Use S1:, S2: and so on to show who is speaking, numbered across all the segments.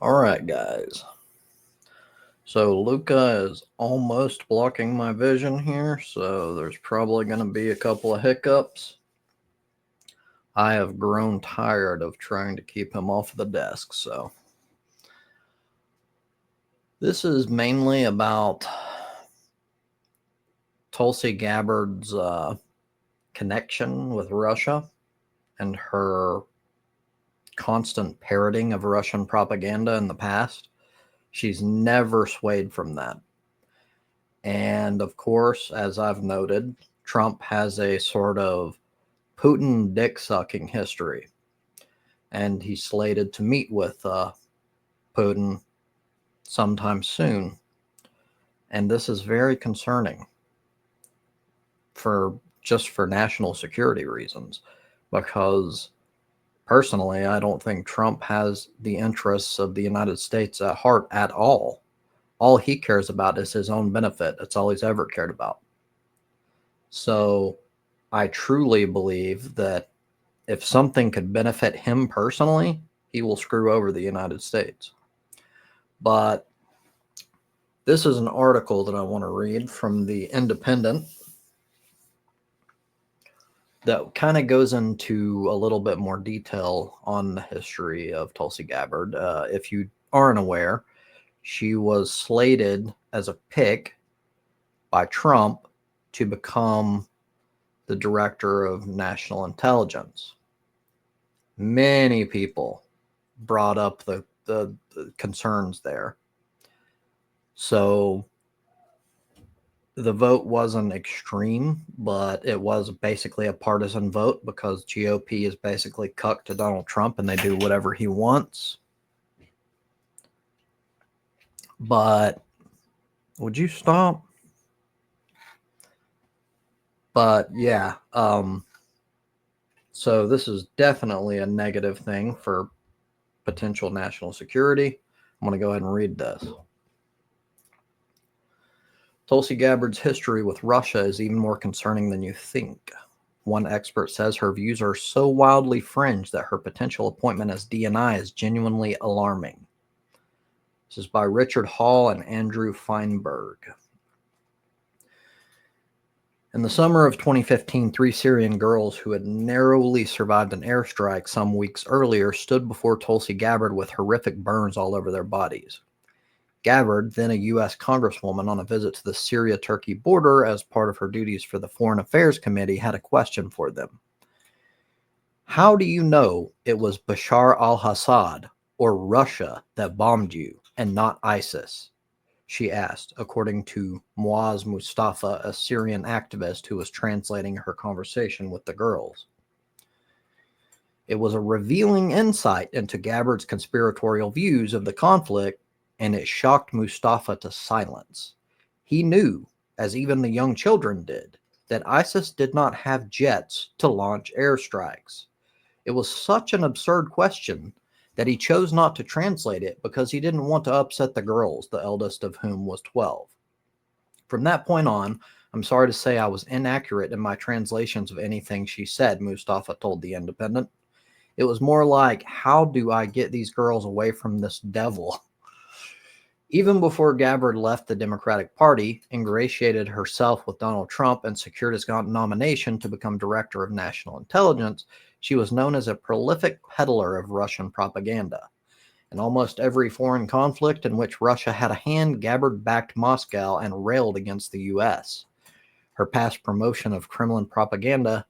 S1: Alright, guys. So Luca is almost blocking my vision here, so there's probably going to be a couple of hiccups. I have grown tired of trying to keep him off the desk, so. This is mainly about Tulsi Gabbard's connection with Russia and her constant parroting of Russian propaganda in the past. She's never swayed from that. And of course, as I've noted, Trump has a sort of Putin dick sucking history. And he's slated to meet with Putin sometime soon. And this is very concerning for national security reasons, because personally, I don't think Trump has the interests of the United States at heart at all. All he cares about is his own benefit. That's all he's ever cared about. So I truly believe that if something could benefit him personally, he will screw over the United States. But this is an article that I want to read from the Independent that kind of goes into a little bit more detail on the history of Tulsi Gabbard. If you aren't aware, she was slated as a pick by Trump to become the director of national intelligence. Many people brought up the concerns there. So the vote wasn't extreme, but it was basically a partisan vote because GOP is basically cucked to Donald Trump and they do whatever he wants. But would you stop? But yeah, so this is definitely a negative thing for potential national security. I'm going to go ahead and read this. Tulsi Gabbard's history with Russia is even more concerning than you think. One expert says her views are so wildly fringe that her potential appointment as DNI is genuinely alarming. This is by Richard Hall and Andrew Feinberg. In the summer of 2015, 3 Syrian girls who had narrowly survived an airstrike some weeks earlier stood before Tulsi Gabbard with horrific burns all over their bodies. Gabbard, then a U.S. Congresswoman on a visit to the Syria-Turkey border as part of her duties for the Foreign Affairs Committee, had a question for them. How do you know it was Bashar al-Assad or Russia that bombed you and not ISIS? She asked, according to Muaz Mustafa, a Syrian activist who was translating her conversation with the girls. It was a revealing insight into Gabbard's conspiratorial views of the conflict, and it shocked Mustafa to silence. He knew, as even the young children did, that ISIS did not have jets to launch airstrikes. It was such an absurd question that he chose not to translate it because he didn't want to upset the girls, the eldest of whom was 12. From that point on, I'm sorry to say I was inaccurate in my translations of anything she said, Mustafa told The Independent. It was more like, how do I get these girls away from this devil? Even before Gabbard left the Democratic Party, ingratiated herself with Donald Trump, and secured his nomination to become Director of National Intelligence, she was known as a prolific peddler of Russian propaganda. In almost every foreign conflict in which Russia had a hand, Gabbard backed Moscow and railed against the U.S. Her past promotion of Kremlin propaganda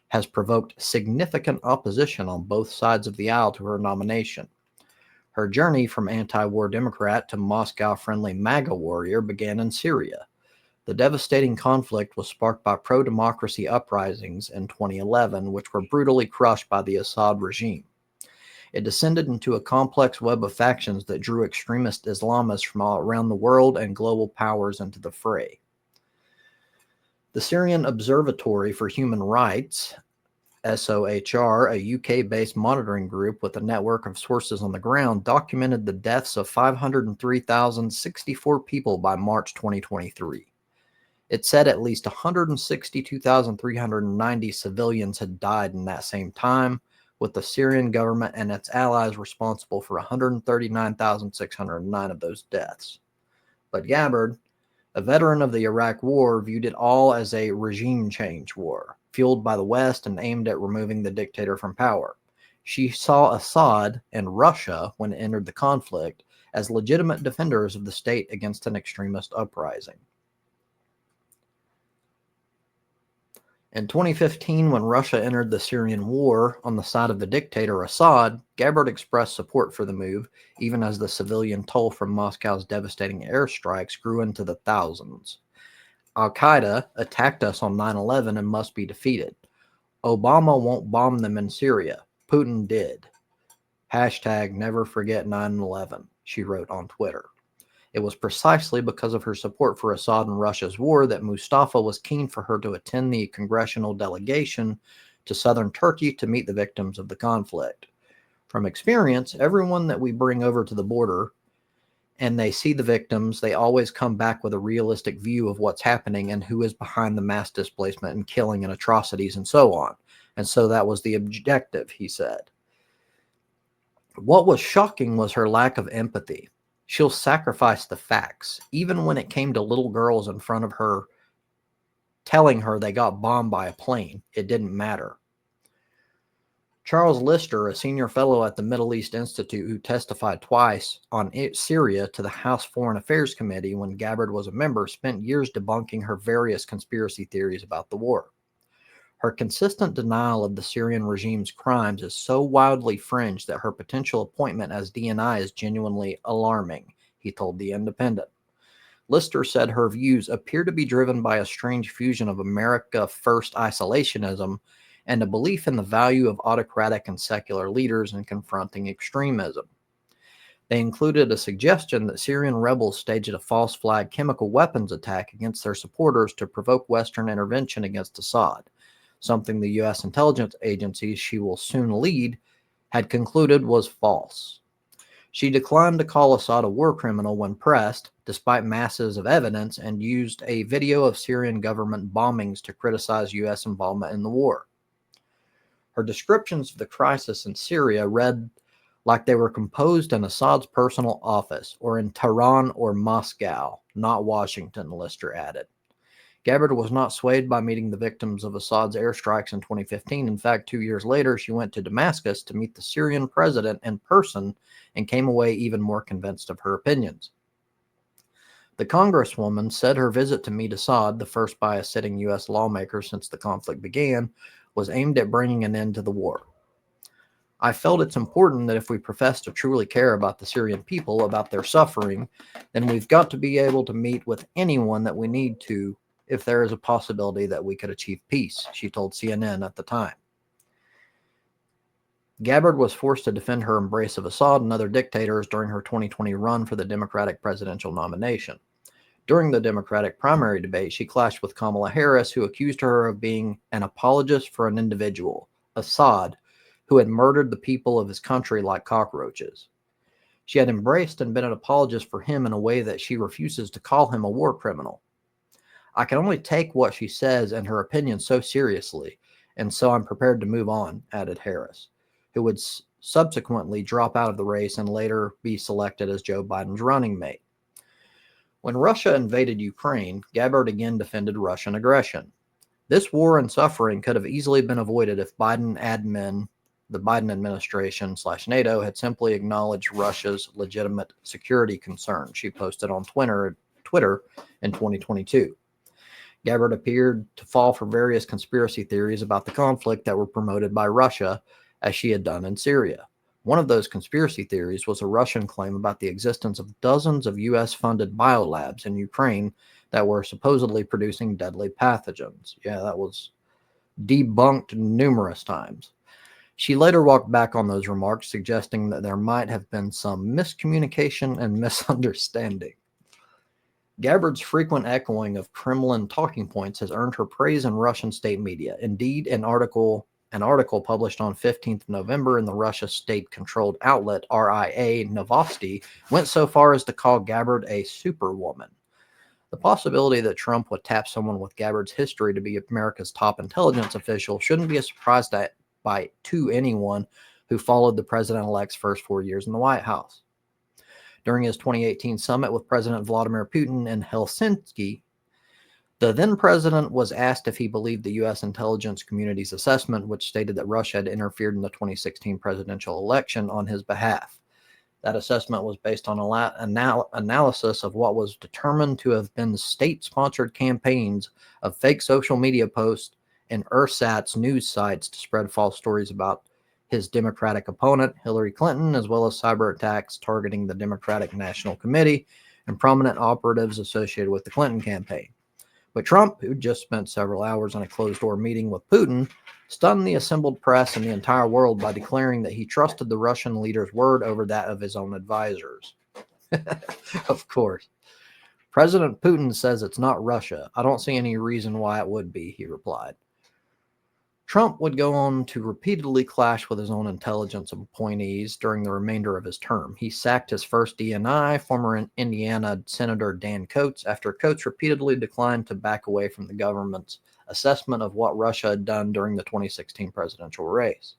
S1: has provoked significant opposition on both sides of the aisle to her nomination. Her journey from anti-war Democrat to Moscow-friendly MAGA warrior began in Syria. The devastating conflict was sparked by pro-democracy uprisings in 2011, which were brutally crushed by the Assad regime. It descended into a complex web of factions that drew extremist Islamists from all around the world and global powers into the fray. The Syrian Observatory for Human Rights, SOHR, a UK-based monitoring group with a network of sources on the ground, documented the deaths of 503,064 people by March 2023. It said at least 162,390 civilians had died in that same time, with the Syrian government and its allies responsible for 139,609 of those deaths. But Gabbard, a veteran of the Iraq War, viewed it all as a regime change war, fueled by the West and aimed at removing the dictator from power. She saw Assad and Russia, when it entered the conflict, as legitimate defenders of the state against an extremist uprising. In 2015, when Russia entered the Syrian war on the side of the dictator Assad, Gabbard expressed support for the move, even as the civilian toll from Moscow's devastating airstrikes grew into the thousands. Al-Qaeda attacked us on 9/11 and must be defeated. Obama won't bomb them in Syria. Putin did. Hashtag never forget 9/11, she wrote on Twitter. It was precisely because of her support for Assad and Russia's war that Mustafa was keen for her to attend the congressional delegation to southern Turkey to meet the victims of the conflict. From experience, everyone that we bring over to the border and they see the victims, they always come back with a realistic view of what's happening and who is behind the mass displacement and killing and atrocities and so on. And so that was the objective, he said. What was shocking was her lack of empathy. She'll sacrifice the facts, even when it came to little girls in front of her telling her they got bombed by a plane. It didn't matter. Charles Lister, a senior fellow at the Middle East Institute who testified twice on Syria to the House Foreign Affairs Committee when Gabbard was a member, spent years debunking her various conspiracy theories about the war. Her consistent denial of the Syrian regime's crimes is so wildly fringe that her potential appointment as DNI is genuinely alarming, he told The Independent. Lister said her views appear to be driven by a strange fusion of America First isolationism and a belief in the value of autocratic and secular leaders in confronting extremism. They included a suggestion that Syrian rebels staged a false flag chemical weapons attack against their supporters to provoke Western intervention against Assad, something the U.S. intelligence agencies she will soon lead had concluded was false. She declined to call Assad a war criminal when pressed, despite masses of evidence, and used a video of Syrian government bombings to criticize U.S. involvement in the war. Her descriptions of the crisis in Syria read like they were composed in Assad's personal office, or in Tehran or Moscow, not Washington, Lister added. Gabbard was not swayed by meeting the victims of Assad's airstrikes in 2015. In fact, 2 years later, she went to Damascus to meet the Syrian president in person and came away even more convinced of her opinions. The Congresswoman said her visit to meet Assad, the first by a sitting U.S. lawmaker since the conflict began, was aimed at bringing an end to the war. I felt it's important that if we profess to truly care about the Syrian people, about their suffering, then we've got to be able to meet with anyone that we need to if there is a possibility that we could achieve peace, she told CNN at the time. Gabbard was forced to defend her embrace of Assad and other dictators during her 2020 run for the Democratic presidential nomination. During the Democratic primary debate, she clashed with Kamala Harris, who accused her of being an apologist for an individual, Assad, who had murdered the people of his country like cockroaches. She had embraced and been an apologist for him in a way that she refuses to call him a war criminal. I can only take what she says and her opinion so seriously, and so I'm prepared to move on, added Harris, who would subsequently drop out of the race and later be selected as Joe Biden's running mate. When Russia invaded Ukraine, Gabbard again defended Russian aggression. This war and suffering could have easily been avoided if the Biden administration / NATO had simply acknowledged Russia's legitimate security concerns, she posted on Twitter in 2022. Gabbard appeared to fall for various conspiracy theories about the conflict that were promoted by Russia, as she had done in Syria. One of those conspiracy theories was a Russian claim about the existence of dozens of U.S.-funded biolabs in Ukraine that were supposedly producing deadly pathogens. Yeah, that was debunked numerous times. She later walked back on those remarks, suggesting that there might have been some miscommunication and misunderstanding. Gabbard's frequent echoing of Kremlin talking points has earned her praise in Russian state media. Indeed, an article published on 15th November in the Russia state-controlled outlet RIA Novosti went so far as to call Gabbard a superwoman. The possibility that Trump would tap someone with Gabbard's history to be America's top intelligence official shouldn't be a surprise to anyone who followed the president-elect's first 4 years in the White House. During his 2018 summit with President Vladimir Putin in Helsinki, the then president was asked if he believed the U.S. intelligence community's assessment, which stated that Russia had interfered in the 2016 presidential election on his behalf. That assessment was based on analysis of what was determined to have been state-sponsored campaigns of fake social media posts and ersatz news sites to spread false stories about his Democratic opponent, Hillary Clinton, as well as cyber attacks targeting the Democratic National Committee and prominent operatives associated with the Clinton campaign. But Trump, who just spent several hours in a closed-door meeting with Putin, stunned the assembled press and the entire world by declaring that he trusted the Russian leader's word over that of his own advisors. Of course. President Putin says it's not Russia. I don't see any reason why it would be, he replied. Trump would go on to repeatedly clash with his own intelligence appointees during the remainder of his term. He sacked his first DNI, former Indiana Senator Dan Coats, after Coats repeatedly declined to back away from the government's assessment of what Russia had done during the 2016 presidential race.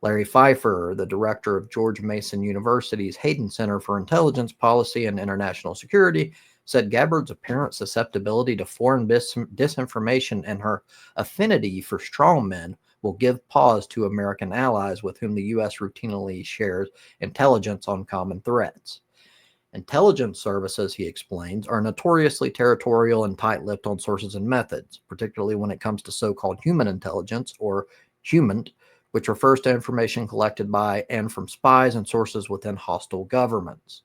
S1: Larry Pfeiffer, the director of George Mason University's Hayden Center for Intelligence Policy and International Security, said Gabbard's apparent susceptibility to foreign disinformation and her affinity for strongmen will give pause to American allies with whom the U.S. routinely shares intelligence on common threats. Intelligence services, he explains, are notoriously territorial and tight-lipped on sources and methods, particularly when it comes to so-called human intelligence, or HUMINT, which refers to information collected by and from spies and sources within hostile governments.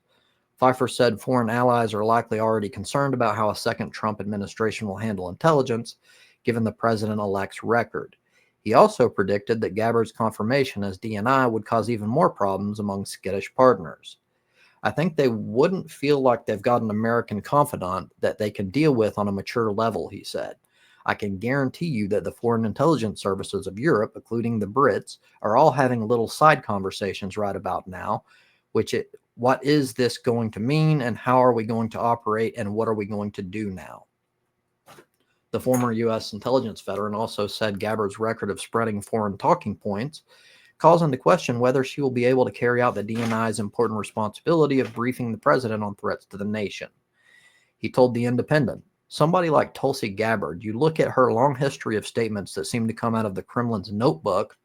S1: Pfeiffer said foreign allies are likely already concerned about how a second Trump administration will handle intelligence, given the president-elect's record. He also predicted that Gabbard's confirmation as DNI would cause even more problems among skittish partners. I think they wouldn't feel like they've got an American confidant that they can deal with on a mature level, he said. I can guarantee you that the foreign intelligence services of Europe, including the Brits, are all having little side conversations right about now, what is this going to mean, and how are we going to operate, and what are we going to do now? The former U.S. intelligence veteran also said Gabbard's record of spreading foreign talking points calls into question whether she will be able to carry out the DNI's important responsibility of briefing the president on threats to the nation. He told The Independent, somebody like Tulsi Gabbard, you look at her long history of statements that seem to come out of the Kremlin's notebook,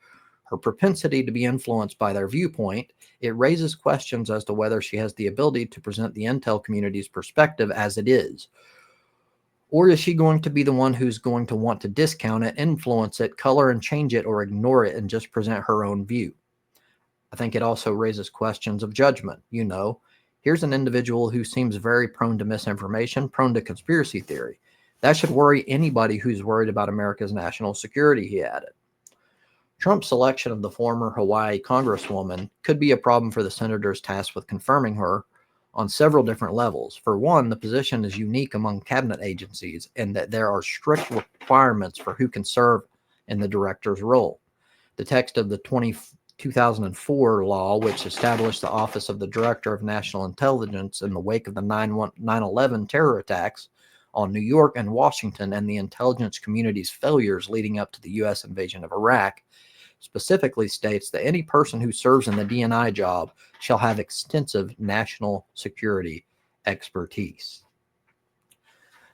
S1: her propensity to be influenced by their viewpoint, it raises questions as to whether she has the ability to present the intel community's perspective as it is. Or is she going to be the one who's going to want to discount it, influence it, color and change it, or ignore it and just present her own view? I think it also raises questions of judgment. Here's an individual who seems very prone to misinformation, prone to conspiracy theory. That should worry anybody who's worried about America's national security, he added. Trump's selection of the former Hawaii Congresswoman could be a problem for the senators tasked with confirming her on several different levels. For one, the position is unique among cabinet agencies in that there are strict requirements for who can serve in the director's role. The text of the 2004 law, which established the Office of the Director of National Intelligence in the wake of the 9/11 terror attacks on New York and Washington and the intelligence community's failures leading up to the U.S. invasion of Iraq, specifically states that any person who serves in the DNI job shall have extensive national security expertise.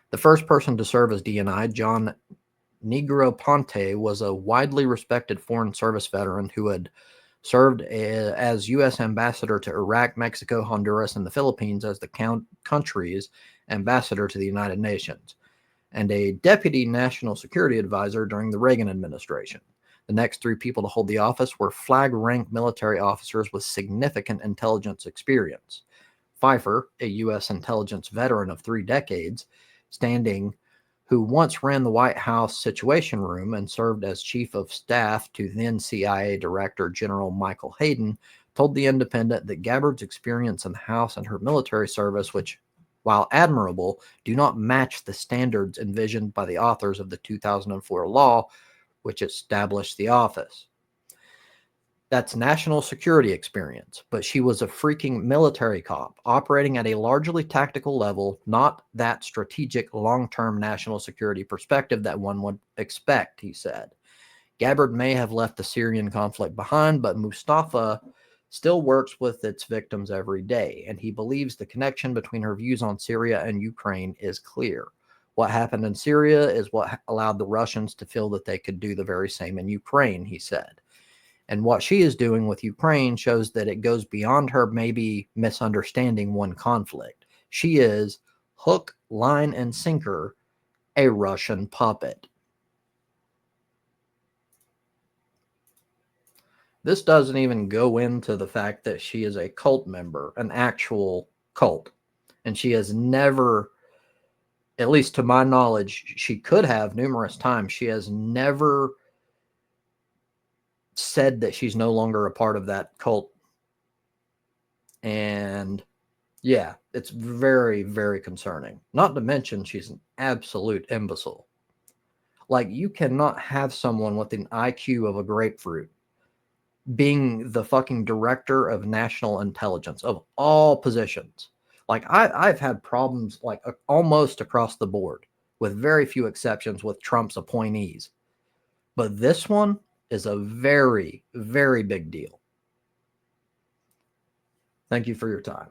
S1: The first person to serve as DNI, John Negroponte, was a widely respected Foreign Service veteran who had served as U.S. ambassador to Iraq, Mexico, Honduras, and the Philippines as the country's ambassador to the United Nations, and a deputy national security advisor during the Reagan administration. The next three people to hold the office were flag-rank military officers with significant intelligence experience. Pfeiffer, a U.S. intelligence veteran of 3 decades, who once ran the White House Situation Room and served as chief of staff to then CIA Director General Michael Hayden, told The Independent that Gabbard's experience in the House and her military service, which, while admirable, do not match the standards envisioned by the authors of the 2004 law, which established the office. That's national security experience, but she was a freaking military cop operating at a largely tactical level, not that strategic long-term national security perspective that one would expect, he said. Gabbard may have left the Syrian conflict behind, but Mustafa still works with its victims every day, and he believes the connection between her views on Syria and Ukraine is clear. What happened in Syria is what allowed the Russians to feel that they could do the very same in Ukraine, he said. And what she is doing with Ukraine shows that it goes beyond her maybe misunderstanding one conflict. She is, hook, line, and sinker, a Russian puppet. This doesn't even go into the fact that she is a cult member, an actual cult. And she has never, at least to my knowledge, she could have numerous times. She has never said that she's no longer a part of that cult. And yeah, it's very, very concerning. Not to mention, she's an absolute imbecile. Like, you cannot have someone with an IQ of a grapefruit being the fucking director of national intelligence of all positions. Like, I've had problems like almost across the board, with very few exceptions, with Trump's appointees. But this one is a very, very big deal. Thank you for your time.